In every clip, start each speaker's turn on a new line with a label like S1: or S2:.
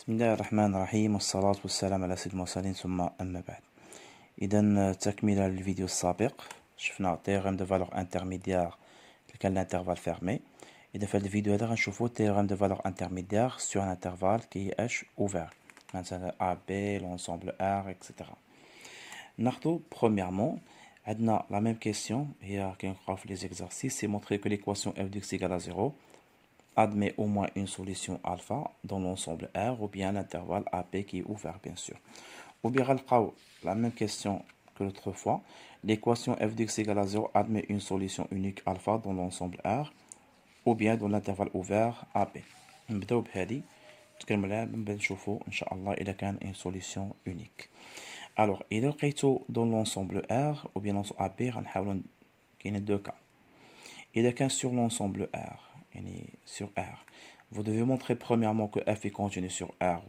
S1: بسم الله الرحمن الرحيم والصلاة والسلام على سيد المرسلين ثم أما بعد. إذا تكملة للفيديو السابق شفنا théorème de valeur intermédiaire اللي كان l'intervalle fermé. إذا في هذا الفيديو هذا غنشوفو théorème de valeur intermédiaire sur un intervalle qui est H ouvert مثلا A, B, l'ensemble R, etc. ناخدو premièrement عندنا la même question هي كنقراو في les exercices, c'est montrer que l'équation f de x égale à 0 admet au moins une solution alpha dans l'ensemble R ou bien l'intervalle AP qui est ouvert bien sûr. Ou bien la même question que l'autre fois, l'équation f de x égale à 0 admet une solution unique alpha dans l'ensemble R ou bien dans l'intervalle ouvert AP. نبداو بهذه نتكلم عليها من بعد نشوفو ان شاء الله اذا كان une solution unique. Alors إذا لقيتو dans l'ensemble R ou bien l'ensemble AP غنحاولو كاينين deux cas. إذا كان sur l'ensemble R sur R, vous devez montrer premièrement que f est continu sur R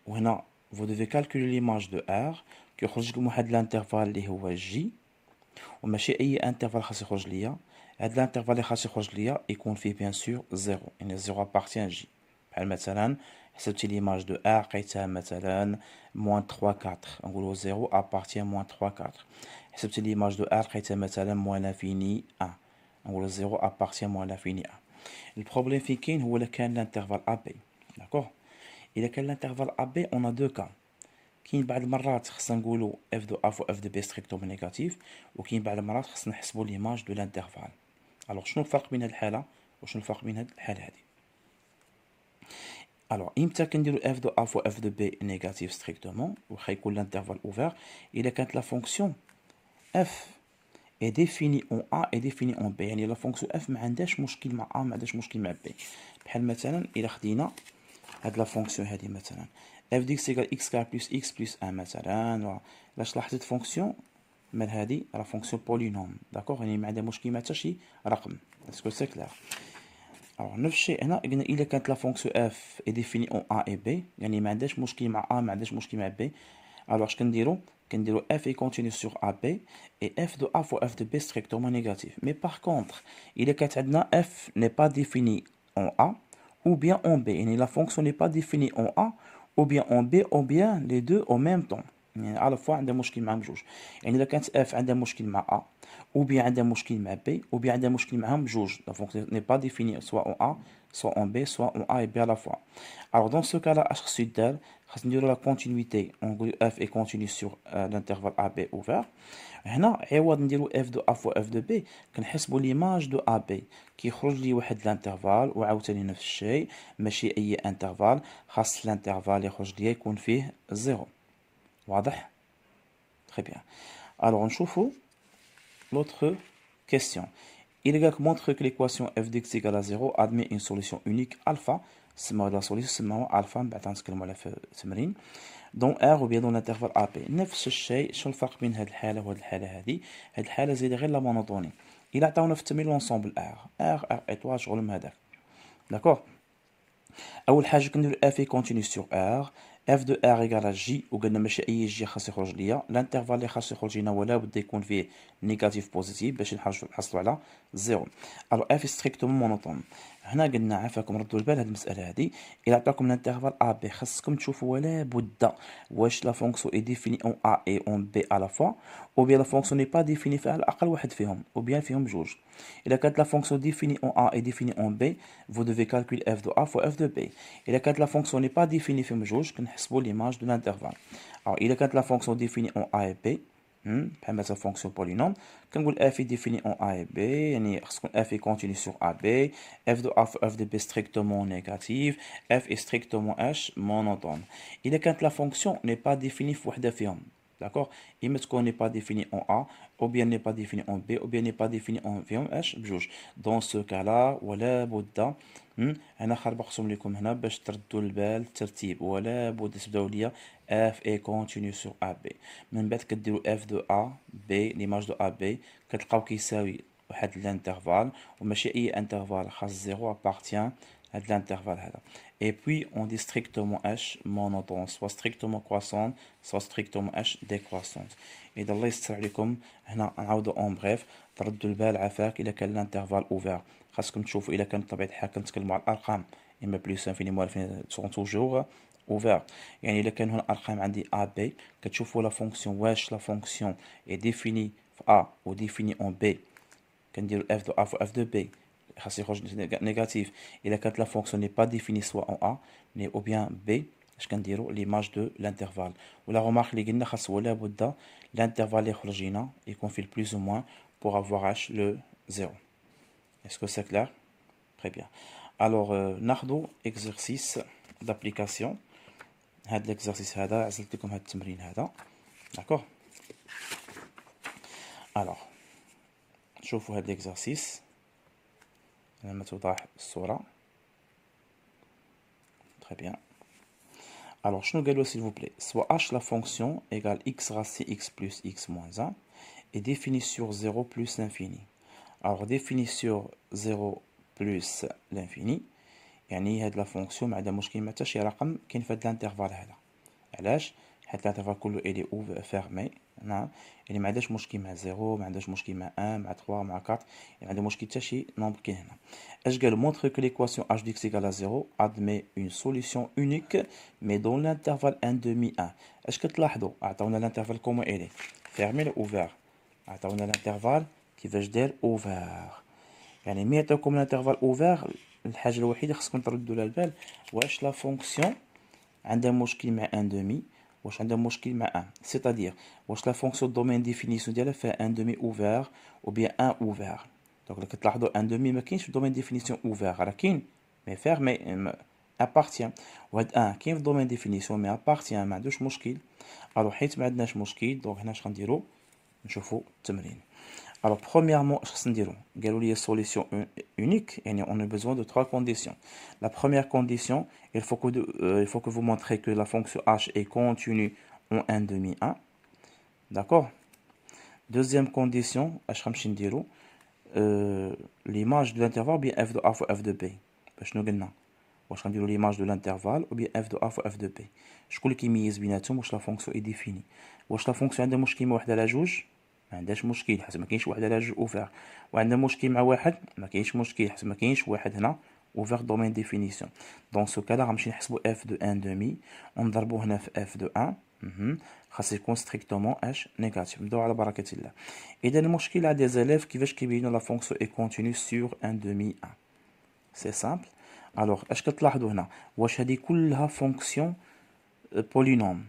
S1: وهنا vous devez calculer l'image de R كيخرج لكم واحد الانترفال اللي هو J وماشي أي انترفال خاص يخرج ليا. هاد الانترفال اللي خاص يخرج ليا يكون فيه بيان سور زيرو يعني زيرو appartient J. بحال مثلا حسبتي ليماج دو R لقيتها مثلا موان 3 4 نقولو زيرو appartient موان 3 4. حسبتي ليماج دو R لقيتها مثلا موان لانفيني 1 نقولو زيرو appartient موان لانفيني 1. البروبليم فين كاين هو إلا كان الانترفال AB. داكوغ إلا كان الانترفال AB on a deux cas. كاين بعض المرات خصنا نقولو f de A fois f de B strictement نيجاتيف وكاين بعض المرات خصنا نحسبو ليماج دو الانترفال. الوغ شنو الفرق بين هاد الحالة وشنو الفرق بين هاد الحالة هادي؟ الوغ إمتى كنديرو f de A fois f de B نيجاتيف ستريكتومون واخا يكون الانترفال اوفير؟ إلا كانت لا فونكسيون f est définie en A et définie en B، يعني لا فونكسيون f ما عندهاش مشكل مع A ما عندهاش مشكل مع B. بحال مثلا إلا خدينا هاد لا فونكسيون هادي مثلا f de x égale x carré plus x plus 1 مثلا. باش لاحظت فونكسيون مال هادي راه فونكسيون بولينوم داكوغ يعني ما عندها مشكل مع حتى شي رقم. اسكو سي كلير؟ الوغ نفس الشيء هنا قلنا إلا كانت لا فونكسيون f est définie en A et B يعني ما عندهاش مشكل مع A ما عندهاش مشكل مع B. الوغ اش كنديرو f est continu sur AB et f de A fois f de B strictement négatif. Mais par contre إلا كانت عندنا f n'est pas définie en A ou bien en B يعني la fonction n'est pas définie en A ou bien en B ou bien les deux en même temps يعني على فوا عندها مشكل مع بجوج. يعني إذا كانت f عندها مشكل مع A ou bien عندها مشكل مع B ou bien عندها مشكل معهم بجوج la fonction n'est pas définie soit en A soit en B soit en A et B à la fois. Alors dans ce cas là اش خصو يدار؟ خاص نديرو la continuité. On dit f est continu sur l'intervalle AB ouvert. هنا عوض نديرو f de A fois f de B كنحسبو ليماج دو AB كيخرج لي واحد الانترفال وعاوتاني نفس الشيء ماشي اي انترفال خاص الانترفال يخرج ليا يكون فيه زيرو. واضح؟ très bien. alors نشوفو l'autre question. Il montre que l'équation f de x égale à 0 admet une solution unique alpha. سماو لا سوليسيون سماوها الفا من بعد غنتكلمو عليها في التمرين دون ار وبيان دون انترفال ا بي. نفس الشيء. شنو الفرق بين هاد الحاله وهاد الحاله هادي؟ هاد الحاله زايده غير لا مونوتوني. الى عطاونا في التمرين لونسومبل ار ايطوال شغل من هذاك داكوغ. اول حاجه كنديرو اف اي كونتينيو سور ار اف دو ار ايكال جي وقلنا ماشي اي جي خاص يخرج ليا. الانترفال اللي خاص يخرج لينا ولا بد يكون فيه نيجاتيف بوزيتيف باش نحصلوا على زيرو. الو اف ستريكتومون مونوتون. هنا قلنا عافاكم ردوا البال هاد المساله هادي الى عطاكم الانترفال ا بي خاصكم تشوفوا ولا بد واش لا فونكسيون اي ديفيني اون ا اي اون بي على فوا او بيان لا فونكسيون ني با ديفيني فيها على الاقل واحد فيهم او بيان فيهم جوج. الا كانت لا فونكسيون ديفيني اون ا اي ديفيني اون بي vous devez calculer f de a fois f de b. الا كانت لا فونكسيون ني با ديفيني فيهم جوج كنحسبوا ليماج دو لانترفال. alors الا كانت لا فونكسيون ديفيني اون ا اي بي بحال مثلا فونكسيون بولينوم كنقول f est défini en a et b يعني خص تكون f est continu sur ab f de a fois f de b strictement négatif f est strictement h monotone. إذا كانت la fonction n'est pas définie في وحدة فيهم d'accord إما تكون n'est pas définie en a ou bien n'est pas définie en b ou bien n'est pas définie en فيهم h بجوج. dans ce cas là ولا بد انا خرب اقسم لكم هنا باش تردوا البال الترتيب ولا بد تبداو ليا f est continu sur ab من بعد كديروا f de a b ليماج دو a b كتلقاو كيساوي واحد الانترفال وماشي اي انترفال خاص زيرو appartient هاد الانترفال هذا. et puis on dit strictement h monotone soit strictement croissante soit strictement h décroissante. اذا الله يستر عليكم هنا نعاودو اون بريف تردوا البال عافاك. الا كان الانترفال اوفير خاصكم تشوفوا الا كان بطبيعه الحال كنتكلموا على الارقام اما بلس انفيني موال انفيني سون توجور اوفير. يعني الا كان هنا ارقام عندي ا بي كتشوفوا لا فونكسيون واش لا فونكسيون اي ديفيني في ا و ديفيني اون بي، كنديرو اف دو ا فوا اف دو بي خاص يخرج نيجاتيف. الا كانت لا فونكسيون ني با ديفيني سوا اون ا مي او بيان بي، اش كنديرو ليماج دو لانترفال. ولا رومارك اللي قلنا خاص ولا بد الانترفال اللي يخرج لينا يكون فيه البلوس او موان pour avoir h le 0. Est-ce que c'est clair? Très bien. Alors ناخدو exercice d'application. هاد l'exercice هذا عزلت لكم هاد التمرين هذا. D'accord. Alors شوفوا هاد l'exercice لما توضح الصورة. Très bien. Alors شنو قالوا s'il vous plaît? Soit h la fonction égale x racine x plus x moins 1 est définie sur 0 plus l'infini. Alors définie sur 0 plus l'infini يعني هاد لا فونكسيون ما عندها مشكل مع حتى شي رقم كاين في هاد الانترفال هذا. علاش؟ حيت الانترفال كله الي او فيرمي. نعم يعني ما عندهاش مشكل مع 0، ما عندهاش مشكل مع 1 مع 3 مع 4، يعني ما عندها مشكل حتى شي نومبر كاين هنا. اش قالوا؟ مونتر كو ليكواسيون h de x égale à 0 admet une solution unique mais dans l'intervalle 1 demi 1. اش كتلاحظوا؟ عطاونا الانترفال كومون الي فيرمي ولا اوفير؟ عطاونا الانترفال كيفاش داير اوفير. يعني ملي عطاوكم الانترفال اوفير الحاجه الوحيده خصكم تردوا لها البال واش لا فونكسيون عندها مشكل مع 1 دومي، واش عندها مشكل مع 1. سيتادير واش لا فونكسيون دومين ديفينيسيون ديالها فيها 1 دومي اوفير او بيان 1 اوفير. دونك كتلاحظوا 1 دومي ما كاينش في دومين ديفينيسيون اوفير، راه كاين مي فيرمي ابارتيان، وهاد 1 كاين في دومين ديفينيسيون مي ابارتيان ما عندوش مشكل. الو حيت ما عندناش مشكل دونك هنا اش غنديروا؟ نشوفوا التمرين. Alors, premièrement, la solution unique, et on a besoin de 3 conditions. La première condition, il faut que vous montrez que la fonction h est continue en 1 demi 1. D'accord? Deuxième condition, l'image de l'intervalle, bien f de a fois f de b. L'image de l'intervalle, ou bien f de a fois f de b. Je vais vous dire que la fonction est définie. La fonction a un جوج ما عندهاش مشكل حسب ما كاينش واحد على جوج اوفر، وعندنا مشكل مع واحد ما كاينش مشكل حسب ما كاينش واحد هنا اوفر دومين ديفينيسيون. دون سو كالا غنمشي نحسبو اف دو 1 دومي ونضربو هنا في اف دو 1 خاص يكون ستريكتومون اش نيجاتيف. نبداو على بركه الله. اذا المشكل عند دي زاليف كيفاش كيبينوا لا فونكسيون اي كونتينيو سور 1 دومي 1. سي سامبل. الوغ اش كتلاحظوا هنا؟ واش هذه كلها فونكسيون بولينوم؟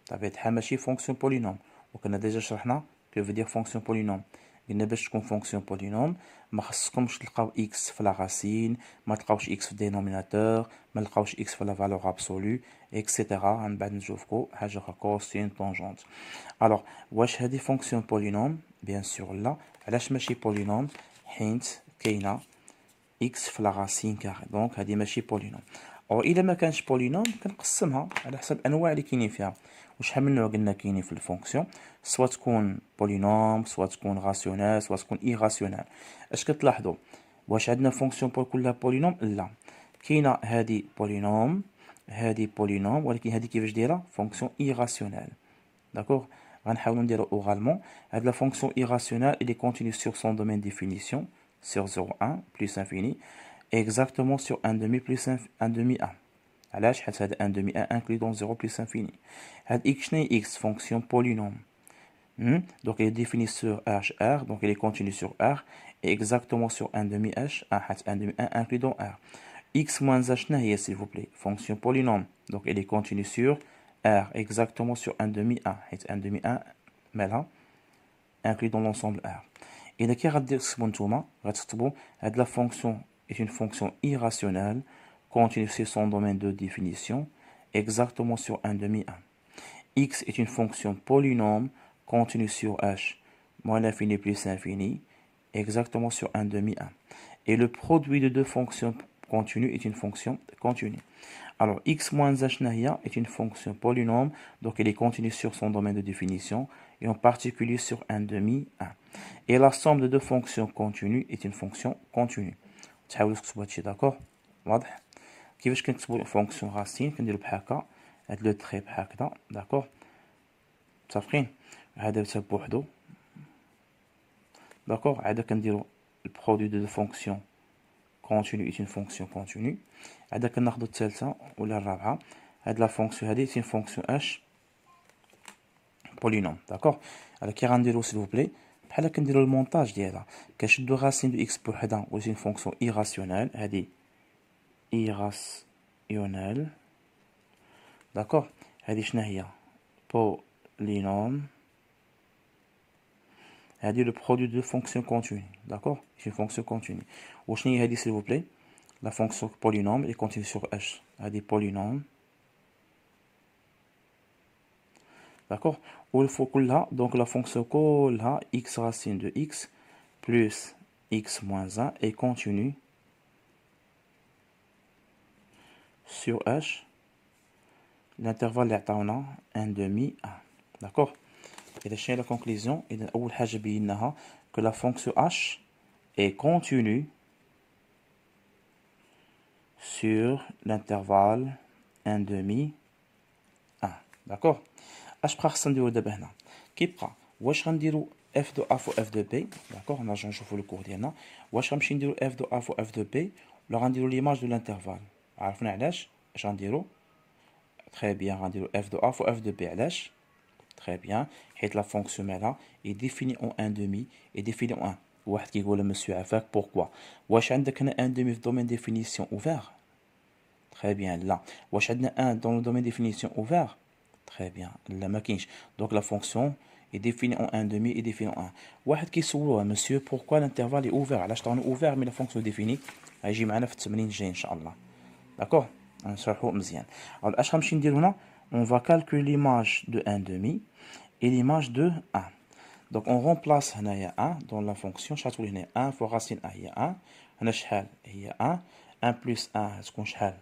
S1: طبيعة الحال ماشي فونكسيون بولينوم، وكنا ديجا شرحنا que veut dire fonction polynôme. قلنا باش تكون فونكسيون بولينوم ما خصكمش تلقاو اكس في لا راسين، ما تلقاوش اكس في الدينوميناتور، ما تلقاوش اكس في لا فالور ابسولو اكسيتيرا. من بعد نشوفكو حاجه اخرى كوسين طونجونت. الوغ واش هذه فونكسيون بولينوم؟ بيان سور لا. علاش ماشي بولينوم؟ حيت كاينه اكس في لا راسين كاري، دونك هذه ماشي بولينوم. او الا ما كانش بولينوم كنقسمها على حسب الانواع اللي كاينين فيها. وشحال من نوع قلنا كاينين في الفونكسيون؟ سوا تكون بولينوم، سوا تكون راسيونال، سوا تكون ايراسيونال. اش كتلاحظوا؟ واش عندنا فونكسيون كلها بولينوم؟ لا، كاينه هذه بولينوم هذه بولينوم، ولكن هذه كيفاش دايره؟ فونكسيون ايراسيونال. داكوغ غنحاولوا نديرو اوغالمون. هاد لا فونكسيون ايراسيونال اللي كونتينيو سور سون دومين ديفينيسيون sur 0, 1 plus infini exactement sur 1 demi plus 1 demi 1. علاش؟ حيت هذا 1 demi 1 inclus dans 0 plus infini. هاد x شنو هي x؟ fonction polynôme. Donc elle est définie sur HR, donc elle est continue sur R et exactement sur 1 demi h, 1 demi 1 inclus dans R. X moins h شنو هي s'il vous plaît؟ fonction polynôme. Donc elle est continue sur R exactement sur 1 demi 1 حيت 1 demi 1 مالها inclus dans l'ensemble R. إذا كي غادير تكتبو نتوما غتكتبو هاد لا فونكسيون est une fonction irrationnelle continue sur son domaine de définition exactement sur 1 demi 1. X est une fonction polynôme continue sur H moins l'infini plus l'infini exactement sur 1 demi 1. Et le produit de deux fonctions continues est une fonction continue. Alors x moins h est une fonction polynôme, donc elle est continue sur son domaine de définition et en particulier sur 1 demi 1. Et la somme de deux fonctions continues est une fonction continue. تحاولوا تكتبوا هادشي داكور؟ واضح؟ كيفاش كنكتبوا فونكسيون راسين؟ كنديروا بحال هكا، هاد لو تري بحال هكذا، داكور؟ متفقين؟ هذا حتى بوحدو، داكور؟ عاد كنديروا البرودوي دو فونكسيون continue est une fonction continue. عندنا كناخدو الثالثة ولا الرابعة. هاد لا فونكسيون هادي c'est une fonction h polynôme. d'accord. alors كي غنديرو s'il vous plaît بحال كنديرو المونتاج ديالها كنشدو راسين دو x بوحدها و c'est une fonction irrationnelle هادي irrationnelle. d'accord. هادي شنو هي polynôme. هادي le produit de fonction continue. d'accord. c'est une fonction continue. و شنو هي هادي s'il vous plaît la fonction polynôme est continue sur h. هادي polynôme. d'accord. ou il faut كلها donc la fonction كلها x racine de x plus x moins 1 est continue sur h l'intervalle اللي عطاونا 1 demi 1. d'accord. إذا شنو هي la conclusion. إذا أول حاجة بيناها que la fonction h est continue sur l'intervalle 1 demi 1. d'accord. اش بقى خصنا نديرو دابا هنا كيبقى واش غنديرو اف دو ا فو اف دو بي. داكوغ نرجعو نشوفو الكور ديالنا واش غنمشي نديرو اف دو ا فو اف دو بي ولا غنديرو ليماج دو لانترفال. عرفنا علاش اش غنديرو. تري بيان غنديرو اف دو ا فو اف دو بي. علاش تري بيان حيت لا فونكسيون مالا اي ديفيني اون ان دومي اي ديفيني اون 1. واحد كيقول مسيو عفاك بوركوا واش عندك هنا ان دومي في دومين ديفينيسيون اوفير. تري بيان لا. واش عندنا ان دون لو دومين ديفينيسيون اوفير. Très bien. La maquinche. Donc la fonction est définie en 1 demi et définie en 1. واحد كيسولوها monsieur pourquoi l'intervalle est ouvert. علاش طانو ouvert mais la fonction définie غيجي معنا في التمرين الجاي ان شاء الله. داكوغ نشرحو مزيان. alors اش غنمشي ندير هنا on va calculer l'image de 1 demi et l'image de 1. donc on remplace هنايا 1 dans la fonction شحال هنا 1 fois racine 1 هي 1 هنا شحال هي 1 1 plus 1 تكون شحال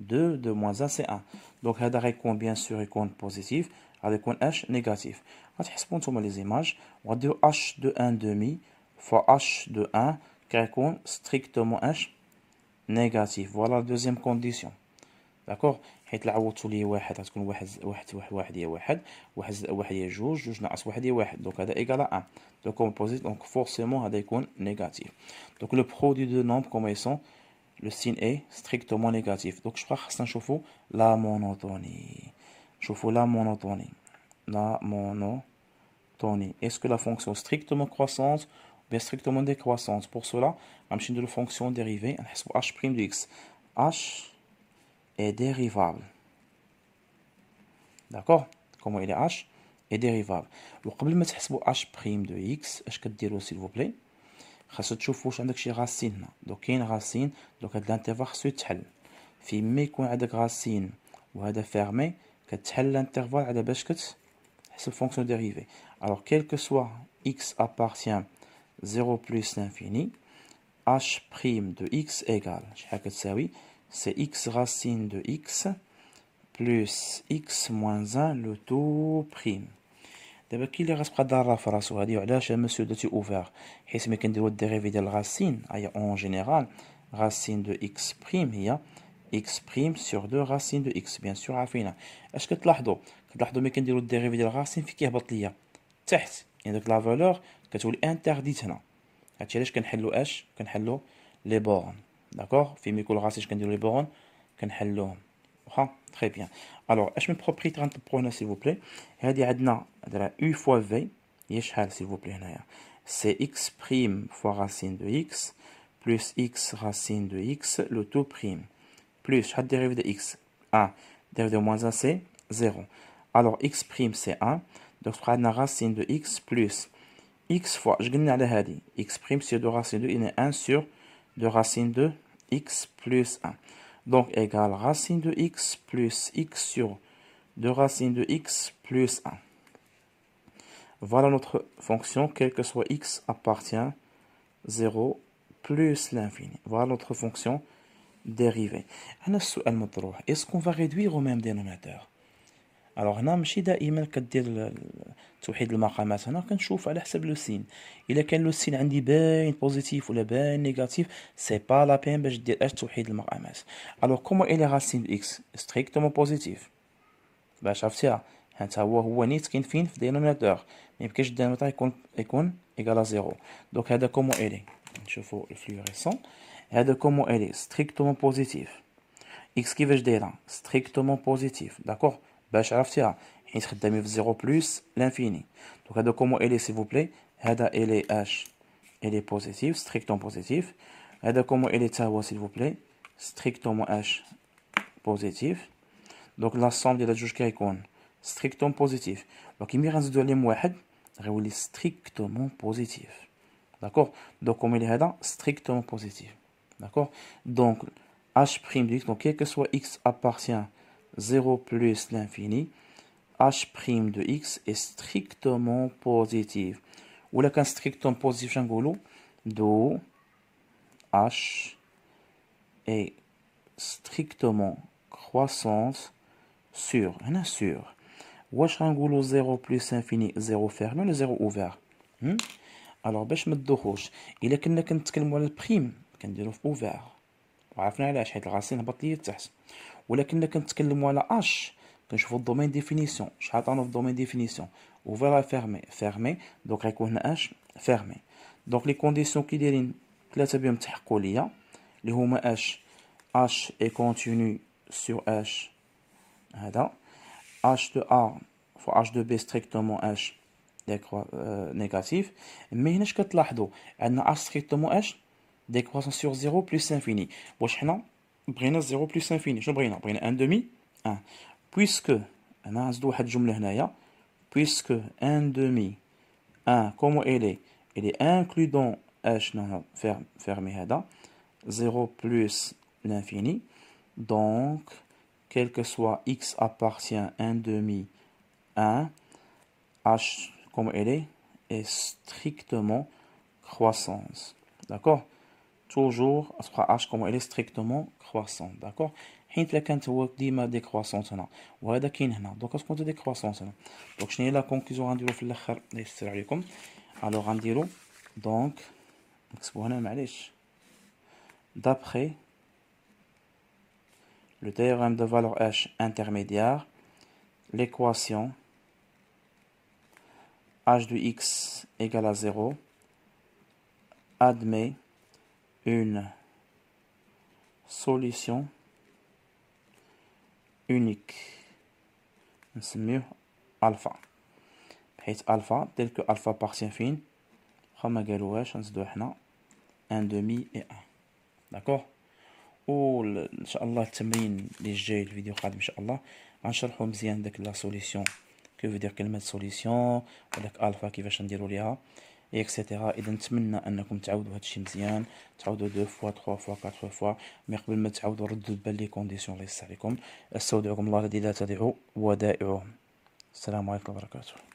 S1: 2, 2 moins 1 c'est 1. Donc هذا غيكون bien sûr يكون positif غادي يكون h négatif. غتحسبوا نتوما لي زيماج وغديروا h de 1 demi fois h de 1 كيكون strictement h négatif. voilà la deuxième condition. d'accord. حيت عوضتوا ليه واحد غتكون واحد هي واحد هي جوج ناقص واحد هي واحد. donc هذا égal à 1. donc on positif donc forcément هذا يكون négatif. donc le produit de nombres comme ils sont le signe est strictement négatif. donc je crois que نشوفوا la monotonie. نشوفوا la monotonie. la monotonie. est-ce que la fonction strictement croissante ou bien strictement décroissante. pour cela غنمشي نديرو fonction dérivée نحسبوا h' de x. h est dérivable. d'accord. comment il est h est dérivable. وقبل ما تحسبوا h' de x اش كديروا s'il vous plaît خاصو تشوفوا واش عندك شي غاسين هنا. دوك كاين غاسين دوك هاد الانترفال خاصو يتحل. فيما يكون عندك غاسين وهذا فيرمي كتحل الانترفال على باش كتحسب فونكسيون ديريفي. alors quel que soit x appartient 0 plus l'infini h' de x égale شحال كتساوي c'est x racine de x plus x moins 1 le tout prime. دابا كاين اللي غتبقى ضاره في راسو هادي وعلاش مسيو درتي اوفير حيت ملي كنديرو الديريفي ديال الغاسين هي اون جينيرال غاسين دو اكس بريم هي اكس بريم سور دو غاسين دو اكس. بيان سور عارفينها. اش كتلاحظوا ملي كنديرو الديريفي ديال الغاسين فين كيهبط ليا تحت يعني داك لا فالور كتولي انترديت هنا. هادشي علاش كنحلو اش كنحلو لي بورن. داكوغ فين يكون الغاسين كنديرو لي بورن كنحلوهم. واخا تري بيان. الوغ اش من بروبريتي غنطبقو هنا سيل فو بلي. هادي عندنا u fois v هي شحال s'il vous plaît هنايا c'est x prime fois racine de x plus x racine de x le tout prime plus شحال dérivé de x 1 dérivé de moins 1 c'est 0. alors x prime c'est 1 donc تبقى عندنا racine de x plus x fois اش قلنا على هادي x prime sur 2 racine de il est 1 sur 2 racine de x plus 1 donc égale racine de x plus x sur 2 racine de x plus 1. voilà notre fonction quel que soit x appartient 0 plus l'infini. voilà notre fonction dérivée. هنا السؤال مطروح est-ce qu'on va réduire au même dénominateur. alors هنا ماشي دائما كدير توحيد المقامات. هنا كنشوف على حسب لو سين. الا كان لو سين عندي باين بوزيتيف ولا باين نيجاتيف سي با لا بين باش دير اش توحيد المقامات. alors comment est la racine de x strictement positif. باش عرفتيها حتى هو نيت كاين فين في دينوميناتور ما يمكنش الدينوميناتور يكون ايكال 0. دونك هذا كومون الي نشوفوا الفلوريسون هذا كومون إلي ستريكتومون بوزيتيف. إكس كيفاش دايرة ستريكتومون بوزيتيف. داكوغ باش عرفتيها حيت خدامين في زيرو بلوس لانفيني. دونك هذا كومون إلي سيل فو بلي هذا إلي اش إلي بوزيتيف ستريكتومون بوزيتيف. هذا كومون إلي تا هو سيل فو بلي ستريكتومون اش بوزيتيف. دونك لا سوم ديال هاد جوج كيكون ستريكتومون بوزيتيف. دونك ملي غنزيدو عليهم واحد غيولي ستريكتومون بوزيتيف. داكوغ دونك كومون إلي هذا ستريكتومون بوزيتيف. D'accord? Donc, h' de x, donc quel que soit x appartient 0 plus l'infini, h' de x est strictement positif. Ou là, quand strictement positif, d'où h est strictement croissance sur. Sur. Wesh rangolo 0 plus infini, 0 fermé, le 0 ouvert. Alors, باش ما تدوخوش إلا كنا كنتكلموا على البريم كنديرو في اوفير وعرفنا علاش حيت الغاسين هبط ليا لتحت. ولا كنا كنتكلموا على اش كنشوفوا الدومين ديفينيسيون شحال عطانا في الدومين ديفينيسيون اوفير فيرمي فيرمي دونك غيكون هنا اش فيرمي. دونك لي كونديسيون كي دايرين ثلاثه بهم تحققوا ليا اللي هما اش اي كونتينيو سور اش هذا اش دو ا فو اش دو بي ستريكتومون اش نيجاتيف. مي هنا اش كتلاحظوا عندنا اش ستريكتومون اش décroissance sur 0 plus infini. واش حنا بغينا 0 plus infini شنو بغينا 1 demi 1 puisque انا نزيدو واحد الجمله هنايا puisque 1 demi 1 comment elle est inclus dans h fermé هذا 0 plus l'infini donc quel que soit x appartient 1 demi 1 h comme elle est strictement croissance. D'accord? Toujours h comme elle est strictement croissante. D'accord? حيت لا كانت هو ديما ديكرواسونت هنا وهذا كاين هنا دونك غتكون ديكرواسونت هنا. دونك شنو هي لا كونكلوزيون غنديرو في الاخر الله يسر عليكم. الوغ غنديرو دونك نكتبو هنا معليش d'après le théorème de valeur h intermédiaire l'équation h de x égale à 0 admet une solution unique نسميه alpha حيث alpha tel que alpha appartient فين واخا ما قالوهاش نزيدو حنا 1 demi et 1. داكوغ و ان شاء الله التمرين اللي جاي الفيديو القادم ان شاء الله غنشرحو مزيان داك لا سوليسيون كيف دير كلمه سوليسيون وداك الفا كيفاش نديرو ليها اكسيتيرا. اذا نتمنى انكم تعاودوا هادشي مزيان تعاودوا 2 فوا 3 فوا 4 فوا مي قبل ما تعاودوا ردوا بال لي كونديسيون الله يسر عليكم. استودعكم الله الذي لا تضيع ودائعه. السلام عليكم ورحمه الله وبركاته.